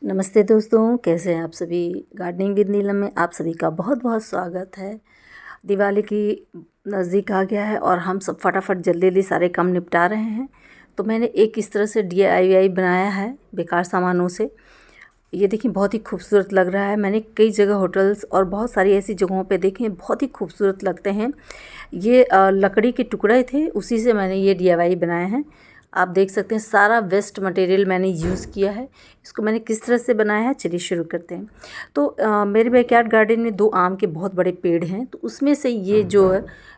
नमस्ते दोस्तों, कैसे हैं आप सभी। गार्डनिंग विद नीलम में आप सभी का बहुत बहुत स्वागत है। दिवाली की नज़दीक आ गया है और हम सब फटाफट जल्दी जल्दी सारे काम निपटा रहे हैं। तो मैंने एक इस तरह से DIY बनाया है बेकार सामानों से। ये देखिए बहुत ही खूबसूरत लग रहा है। मैंने कई जगह होटल्स और बहुत सारी ऐसी जगहों पे देखे हैं, बहुत ही खूबसूरत लगते हैं। ये लकड़ी के टुकड़े थे, उसी से मैंने ये DIY बनाए हैं। आप देख सकते हैं सारा वेस्ट मटेरियल मैंने यूज़ किया है। इसको मैंने किस तरह से बनाया है, चलिए शुरू करते हैं। तो मेरे बैकयार्ड गार्डन में 2 आम के बहुत बड़े पेड़ हैं, तो उसमें से ये जो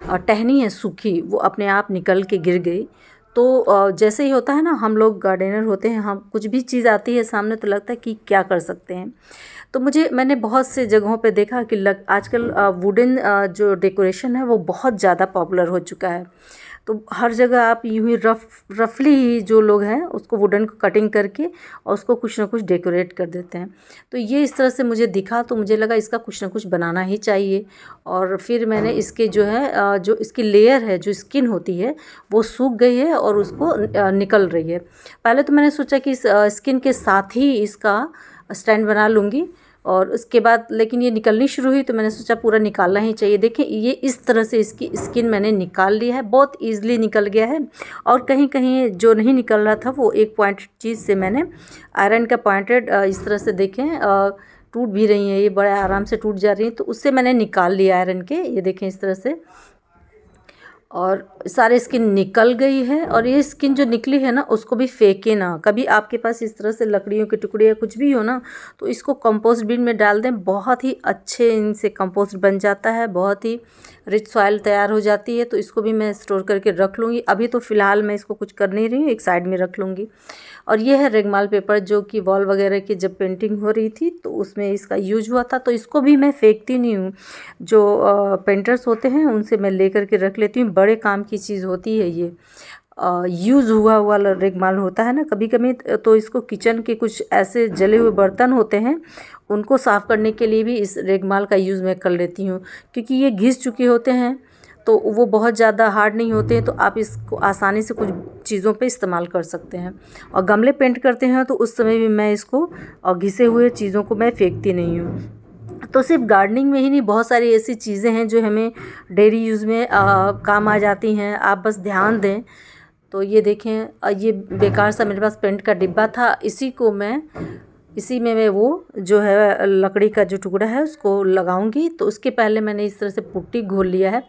टहनी है सूखी, वो अपने आप निकल के गिर गई। तो जैसे ही होता है ना, हम लोग गार्डनर होते हैं, हम कुछ भी चीज़ आती है सामने तो लगता है कि क्या कर सकते हैं। तो मैंने बहुत से जगहों पे देखा कि आजकल वुडन जो डेकोरेशन है वो बहुत ज़्यादा पॉपुलर हो चुका है। तो हर जगह आप यूँ ही रफली ही जो लोग हैं उसको वुडन को कटिंग करके और उसको कुछ ना कुछ डेकोरेट कर देते हैं। तो ये इस तरह से मुझे दिखा, तो मुझे लगा इसका कुछ ना कुछ बनाना ही चाहिए। और फिर मैंने इसके जो है जो इसकी लेयर है, जो स्किन होती है, वो सूख गई है और उसको निकल रही है। पहले तो मैंने सोचा कि इस स्किन के साथ ही इसका स्टैंड बना लूँगी, और उसके बाद लेकिन ये निकलनी शुरू हुई तो मैंने सोचा पूरा निकालना ही चाहिए। देखिए ये इस तरह से इसकी स्किन मैंने निकाल लिया है, बहुत ईज़िली निकल गया है। और कहीं कहीं जो नहीं निकल रहा था वो एक पॉइंट चीज़ से मैंने आयरन का पॉइंटेड इस तरह से देखें टूट भी रही हैं, ये बड़े आराम से टूट जा रही हैं, तो उससे मैंने निकाल लिया आयरन के। ये देखें इस तरह से, और सारे स्किन निकल गई है। और ये स्किन जो निकली है ना, उसको भी फेंके ना। कभी आपके पास इस तरह से लकड़ियों के टुकड़े या कुछ भी हो ना, तो इसको कंपोस्ट बिन में डाल दें, बहुत ही अच्छे इनसे कंपोस्ट बन जाता है, बहुत ही रिच सॉइल तैयार हो जाती है। तो इसको भी मैं स्टोर करके रख लूँगी। अभी तो फ़िलहाल मैं इसको कुछ कर नहीं रही हूँ, एक साइड में रख लूँगी। और ये है रेगमाल पेपर, जो कि वॉल वगैरह की जब पेंटिंग हो रही थी तो उसमें इसका यूज हुआ था। तो इसको भी मैं फेंकती नहीं हूँ, जो पेंटर्स होते हैं उनसे मैं लेकर के रख लेती हूँ। बड़े काम की चीज़ होती है ये। यूज़ हुआ हुआ रेगमाल होता है ना, कभी कभी तो इसको किचन के कुछ ऐसे जले हुए बर्तन होते हैं, उनको साफ़ करने के लिए भी इस रेगमाल का यूज़ मैं कर लेती हूँ, क्योंकि ये घिस चुके होते हैं तो वो बहुत ज़्यादा हार्ड नहीं होते हैं। तो आप इसको आसानी से कुछ चीज़ों पे इस्तेमाल कर सकते हैं। और गमले पेंट करते हैं तो उस समय भी मैं इसको और घिसे हुए चीज़ों को मैं फेंकती नहीं हूँ। तो सिर्फ गार्डनिंग में ही नहीं, बहुत सारी ऐसी चीज़ें हैं जो हमें डेली यूज़ में काम आ जाती हैं, आप बस ध्यान दें। तो ये देखें, ये बेकार सा मेरे पास पेंट का डिब्बा था, इसी में मैं वो जो है लकड़ी का जो टुकड़ा है उसको लगाऊंगी। तो उसके पहले मैंने इस तरह से पुट्टी घोल लिया है,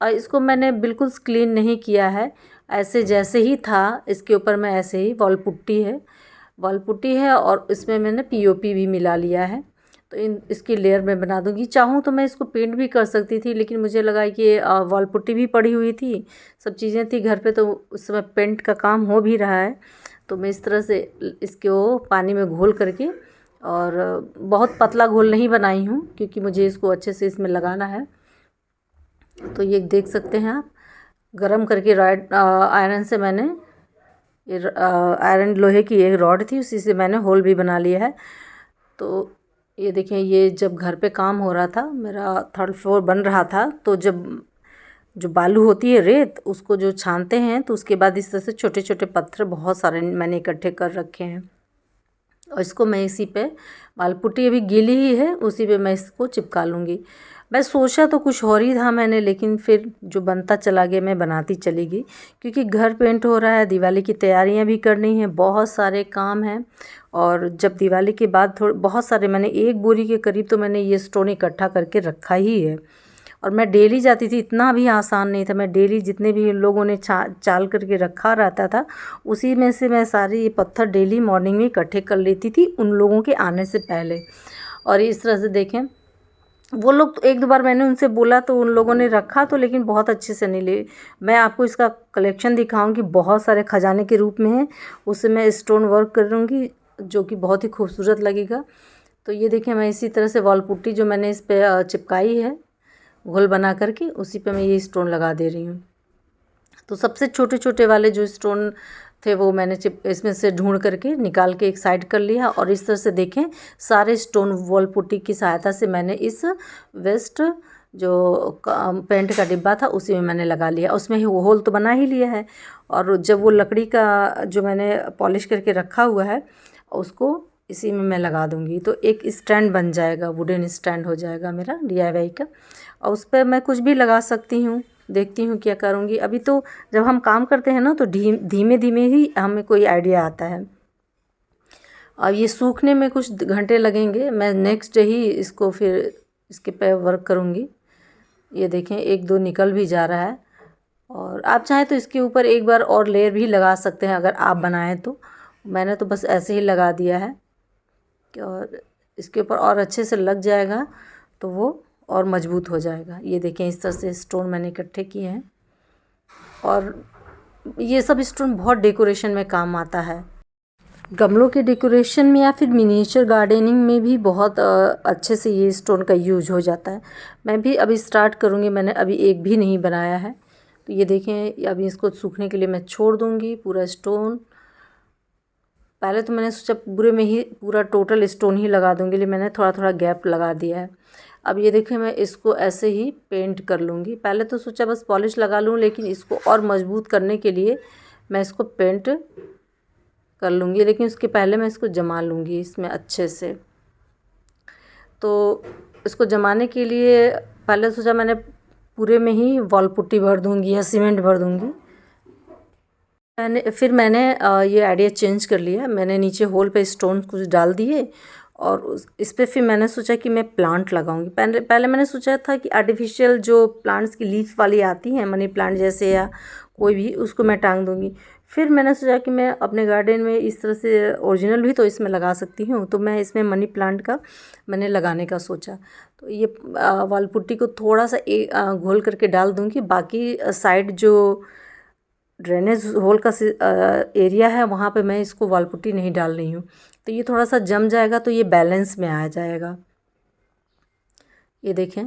और इसको मैंने बिल्कुल क्लीन नहीं किया है, ऐसे जैसे ही था इसके ऊपर मैं ऐसे ही वॉल पुट्टी है और इसमें मैंने POP भी मिला लिया है। तो इसकी लेयर मैं बना दूंगी। चाहूँ तो मैं इसको पेंट भी कर सकती थी, लेकिन मुझे लगा कि वॉल पुट्टी भी पड़ी हुई थी, सब चीज़ें थी घर पे, तो उस समय पेंट का काम हो भी रहा है। तो मैं इस तरह से इसको पानी में घोल करके, और बहुत पतला घोल नहीं बनाई हूँ क्योंकि मुझे इसको अच्छे से इसमें लगाना है। तो ये देख सकते हैं आप, गरम करके आयरन से मैंने आयरन लोहे की एक रॉड थी, उसी से मैंने होल भी बना लिया है। तो ये देखें, ये जब घर पे काम हो रहा था, मेरा 3rd फ्लोर बन रहा था, तो जब जो बालू होती है, रेत, उसको जो छानते हैं तो उसके बाद इस तरह से छोटे छोटे पत्थर बहुत सारे मैंने इकट्ठे कर रखे हैं। और इसको मैं इसी पे मालपुट्टी अभी गीली ही है, उसी पे मैं इसको चिपका लूँगी। मैं सोचा तो कुछ और ही था मैंने, लेकिन फिर जो बनता चला गया मैं बनाती चली गई, क्योंकि घर पेंट हो रहा है, दिवाली की तैयारियां भी करनी है, बहुत सारे काम हैं। और जब दिवाली के बाद बहुत सारे, मैंने 1 बोरी के करीब तो मैंने ये स्टोन इकट्ठा करके रखा ही है। और मैं डेली जाती थी, इतना भी आसान नहीं था। मैं डेली जितने भी लोगों ने चाल करके रखा रहता था, उसी में से मैं सारे ये पत्थर डेली मॉर्निंग में इकट्ठे कर लेती थी उन लोगों के आने से पहले। और इस तरह से देखें, वो लोग तो 1-2 बार मैंने उनसे बोला तो उन लोगों ने रखा, तो लेकिन बहुत अच्छे से नहीं ले। मैं आपको इसका कलेक्शन दिखाऊंगी, बहुत सारे खजाने के रूप में है, उससे मैं स्टोन वर्क करूँगी जो कि बहुत ही खूबसूरत लगेगा। तो ये देखिए, मैं इसी तरह से वॉल पुट्टी जो मैंने इस पर चिपकाई है घोल बना करके, उसी पे मैं ये स्टोन लगा दे रही हूँ। तो सबसे छोटे छोटे वाले जो स्टोन थे वो मैंने इसमें से ढूंढ करके निकाल के एक साइड कर लिया। और इस तरह से देखें, सारे स्टोन वॉल पुट्टी की सहायता से मैंने इस वेस्ट जो पेंट का डिब्बा था उसी में मैंने लगा लिया। उसमें ही वो होल तो बना ही लिया है। और जब वो लकड़ी का जो मैंने पॉलिश करके रखा हुआ है, उसको इसी में मैं लगा दूँगी, तो एक स्टैंड बन जाएगा, वुडन स्टैंड हो जाएगा मेरा DIY का। और उस पर मैं कुछ भी लगा सकती हूँ। देखती हूँ क्या करूँगी। अभी तो जब हम काम करते हैं ना तो धीमे धीमे ही हमें कोई आइडिया आता है। अब ये सूखने में कुछ घंटे लगेंगे, मैं नेक्स्ट डे ही इसको फिर इसके पे वर्क करूँगी। ये देखें, एक दो निकल भी जा रहा है। और आप चाहें तो इसके ऊपर एक बार और लेयर भी लगा सकते हैं अगर आप बनाएं तो। मैंने तो बस ऐसे ही लगा दिया है, और इसके ऊपर और अच्छे से लग जाएगा तो वो और मजबूत हो जाएगा। ये देखें, इस तरह से स्टोन मैंने इकट्ठे किए हैं, और ये सब स्टोन बहुत डेकोरेशन में काम आता है। गमलों के डेकोरेशन में या फिर मिनिएचर गार्डनिंग में भी बहुत अच्छे से ये स्टोन का यूज हो जाता है। मैं भी अभी स्टार्ट करूँगी, मैंने अभी एक भी नहीं बनाया है। तो ये देखें, अभी इसको सूखने के लिए मैं छोड़ दूँगी पूरा स्टोन। पहले तो मैंने सोचा पूरे में ही पूरा टोटल स्टोन ही लगा दूँगी, लेकिन मैंने थोड़ा थोड़ा गैप लगा दिया है। अब ये देखें, मैं इसको ऐसे ही पेंट कर लूँगी। पहले तो सोचा बस पॉलिश लगा लूँ, लेकिन इसको और मजबूत करने के लिए मैं इसको पेंट कर लूँगी, लेकिन उसके पहले मैं इसको जमा लूँगी इसमें अच्छे से। तो इसको जमाने के लिए पहले सोचा मैंने पूरे में ही वॉल पुट्टी भर दूँगी या सीमेंट भर दूँगी। मैंने ये आइडिया चेंज कर लिया। मैंने नीचे होल पे स्टोन कुछ डाल दिए, और इस पर फिर मैंने सोचा कि मैं प्लांट लगाऊंगी। पहले मैंने सोचा था कि आर्टिफिशियल जो प्लांट्स की लीफ वाली आती हैं, मनी प्लांट जैसे या कोई भी, उसको मैं टांग दूंगी। फिर मैंने सोचा कि मैं अपने गार्डन में इस तरह से ओरिजिनल भी तो इसमें लगा सकती हूँ, तो मैं इसमें मनी प्लांट का मैंने लगाने का सोचा। तो ये वॉल पुट्टी को थोड़ा सा घोल करके डाल दूँगी। बाकी साइड जो ड्रेनेज होल का एरिया है वहाँ पे मैं इसको वॉल पुट्टी नहीं डाल रही हूँ। तो ये थोड़ा सा जम जाएगा तो ये बैलेंस में आ जाएगा। ये देखें,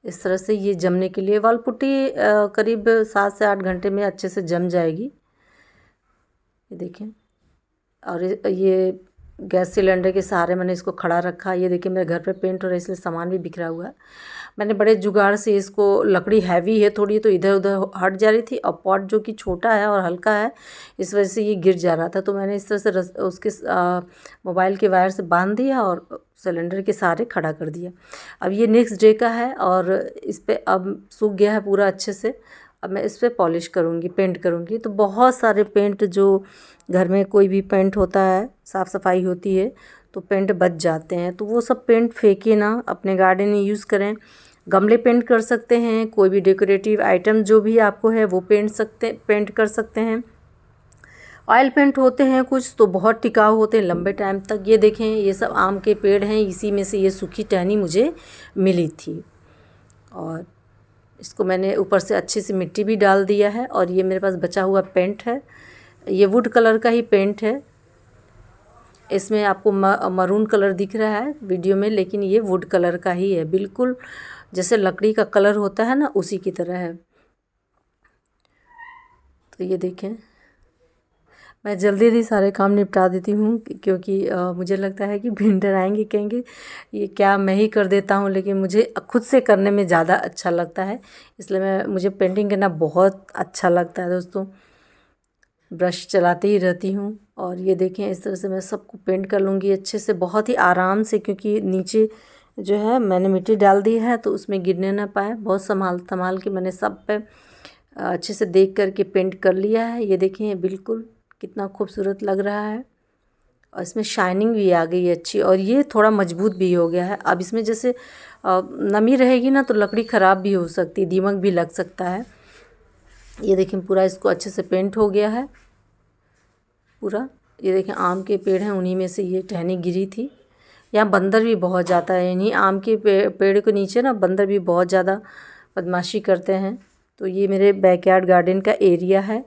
इस तरह से ये जमने के लिए वॉल पुट्टी करीब 7 से 8 घंटे में अच्छे से जम जाएगी। ये देखें, और ये गैस सिलेंडर के सहारे मैंने इसको खड़ा रखा। ये देखिए, मेरे घर पे पेंट हो रहा है, इसलिए सामान भी बिखरा हुआ है। मैंने बड़े जुगाड़ से इसको, लकड़ी हैवी है थोड़ी, तो इधर उधर हट जा रही थी, और पॉट जो कि छोटा है और हल्का है, इस वजह से ये गिर जा रहा था। तो मैंने इस तरह से उसके मोबाइल के वायर से बांध दिया और सिलेंडर के सहारे खड़ा कर दिया। अब ये नेक्स्ट डे का है, और इस पर अब सूख गया है पूरा अच्छे से। अब मैं इस पर पॉलिश करूँगी, पेंट करूँगी। तो बहुत सारे पेंट, जो घर में कोई भी पेंट होता है, साफ़ सफाई होती है तो पेंट बच जाते हैं, तो वो सब पेंट फेंके ना, अपने गार्डन में यूज़ करें। गमले पेंट कर सकते हैं, कोई भी डेकोरेटिव आइटम जो भी आपको है वो पेंट कर सकते हैं। ऑयल पेंट होते हैं कुछ तो बहुत टिकाऊ होते हैं, लंबे टाइम तक। ये देखें, ये सब आम के पेड़ हैं, इसी में से ये सूखी टहनी मुझे मिली थी, और इसको मैंने ऊपर से अच्छे से मिट्टी भी डाल दिया है। और ये मेरे पास बचा हुआ पेंट है, ये वुड कलर का ही पेंट है। इसमें आपको मरून कलर दिख रहा है वीडियो में, लेकिन ये वुड कलर का ही है, बिल्कुल जैसे लकड़ी का कलर होता है ना, उसी की तरह है। तो ये देखें, मैं जल्दी जल्दी सारे काम निपटा देती हूँ, क्योंकि मुझे लगता है कि भिंडर आएंगे, कहेंगे ये क्या मैं ही कर देता हूँ, लेकिन मुझे खुद से करने में ज़्यादा अच्छा लगता है। इसलिए मुझे पेंटिंग करना बहुत अच्छा लगता है दोस्तों। ब्रश चलाते ही रहती हूँ। और ये देखें, इस तरह से मैं सबको पेंट कर लूँगी अच्छे से, बहुत ही आराम से, क्योंकि नीचे जो है मैंने मिट्टी डाल दी है तो उसमें गिरने ना पाए। बहुत संभाल के मैंने सब पे अच्छे से देख कर के पेंट कर लिया है। ये देखें, बिल्कुल कितना खूबसूरत लग रहा है, और इसमें शाइनिंग भी आ गई है अच्छी, और ये थोड़ा मजबूत भी हो गया है। अब इसमें जैसे नमी रहेगी ना तो लकड़ी ख़राब भी हो सकती है, दीमक भी लग सकता है। ये देखें, पूरा इसको अच्छे से पेंट हो गया है पूरा। ये देखें, आम के पेड़ हैं, उन्हीं में से ये टहनी गिरी थी। यहाँ बंदर भी बहुत जाता है, इन्हीं आम के पेड़ के नीचे ना बंदर भी बहुत ज़्यादा बदमाशी करते हैं। तो ये मेरे बैकयार्ड गार्डन का एरिया है।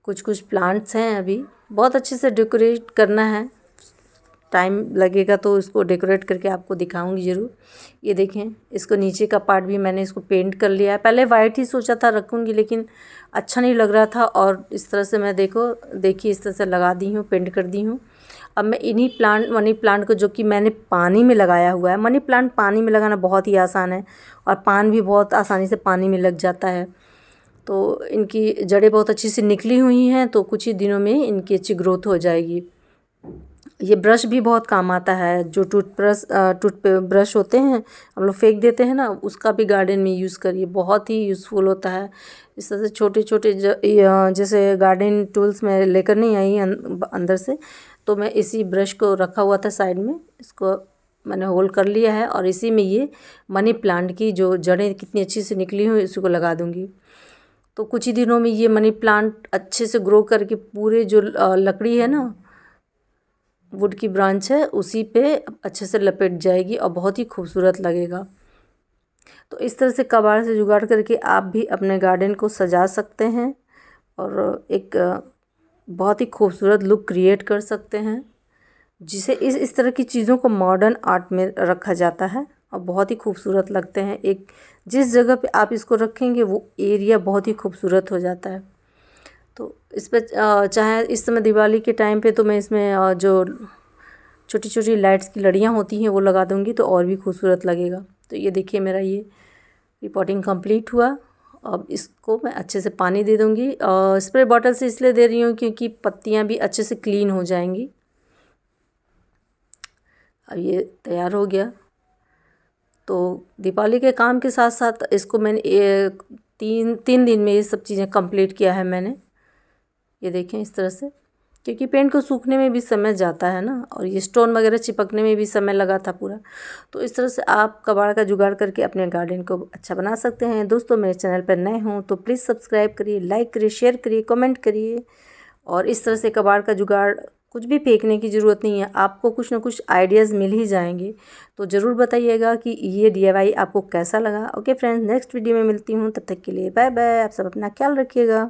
कुछ प्लांट्स हैं, अभी बहुत अच्छे से डेकोरेट करना है, टाइम लगेगा तो इसको डेकोरेट करके आपको दिखाऊंगी ज़रूर। ये देखें, इसको नीचे का पार्ट भी मैंने इसको पेंट कर लिया है। पहले वाइट ही सोचा था रखूँगी, लेकिन अच्छा नहीं लग रहा था, और इस तरह से मैं देखिए इस तरह से लगा दी हूँ, पेंट कर दी हूँ। अब मैं इन्हीं मनी प्लांट को, जो कि मैंने पानी में लगाया हुआ है, मनी प्लांट पानी में लगाना बहुत ही आसान है, और पान भी बहुत आसानी से पानी में लग जाता है। तो इनकी जड़ें बहुत अच्छी से निकली हुई हैं, तो कुछ ही दिनों में इनकी अच्छी ग्रोथ हो जाएगी। ये ब्रश भी बहुत काम आता है, जो टूथ ब्रश होते हैं हम लोग फेंक देते हैं ना, उसका भी गार्डन में यूज़ करिए, बहुत ही यूज़फुल होता है। इस तरह से छोटे छोटे जैसे गार्डन टूल्स मैं लेकर नहीं आई अंदर से, तो मैं इसी ब्रश को रखा हुआ था साइड में, इसको मैंने होल्ड कर लिया है और इसी में ये मनी प्लांट की जो जड़ें कितनी अच्छी से निकली हुई इसी को लगा दूँगी। तो कुछ ही दिनों में ये मनी प्लांट अच्छे से ग्रो करके पूरे जो लकड़ी है ना, वुड की ब्रांच है, उसी पे अच्छे से लपेट जाएगी और बहुत ही खूबसूरत लगेगा। तो इस तरह से कबाड़ से जुगाड़ करके आप भी अपने गार्डन को सजा सकते हैं और एक बहुत ही खूबसूरत लुक क्रिएट कर सकते हैं, जिसे इस तरह की चीज़ों को मॉडर्न आर्ट में रखा जाता है और बहुत ही खूबसूरत लगते हैं। एक जिस जगह पे आप इसको रखेंगे वो एरिया बहुत ही खूबसूरत हो जाता है। तो इस पर चाहे इस समय दिवाली के टाइम पे तो मैं इसमें जो छोटी छोटी लाइट्स की लड़ियाँ होती हैं वो लगा दूँगी, तो और भी खूबसूरत लगेगा। तो ये देखिए मेरा ये रिपोर्टिंग कंप्लीट हुआ। अब इसको मैं अच्छे से पानी दे दूँगी, स्प्रे बॉटल से इसलिए दे रही हूँ क्योंकि पत्तियाँ भी अच्छे से क्लीन हो जाएंगी। अब ये तैयार हो गया। तो दीपावली के काम के साथ साथ इसको मैंने तीन दिन में ये सब चीज़ें कंप्लीट किया है मैंने। ये देखें इस तरह से, क्योंकि पेंट को सूखने में भी समय जाता है ना, और ये स्टोन वगैरह चिपकने में भी समय लगा था पूरा। तो इस तरह से आप कबाड़ का जुगाड़ करके अपने गार्डन को अच्छा बना सकते हैं। दोस्तों मेरे चैनल पर नए हों तो प्लीज़ सब्सक्राइब करिए, लाइक करिए, शेयर करिए, कमेंट करिए। और इस तरह से कबाड़ का जुगाड़, कुछ भी फेंकने की ज़रूरत नहीं है, आपको कुछ ना कुछ आइडियाज़ मिल ही जाएंगे। तो ज़रूर बताइएगा कि ये DIY आपको कैसा लगा। ओके फ्रेंड्स, नेक्स्ट वीडियो में मिलती हूँ, तब तक के लिए बाय बाय। आप सब अपना ख्याल रखिएगा।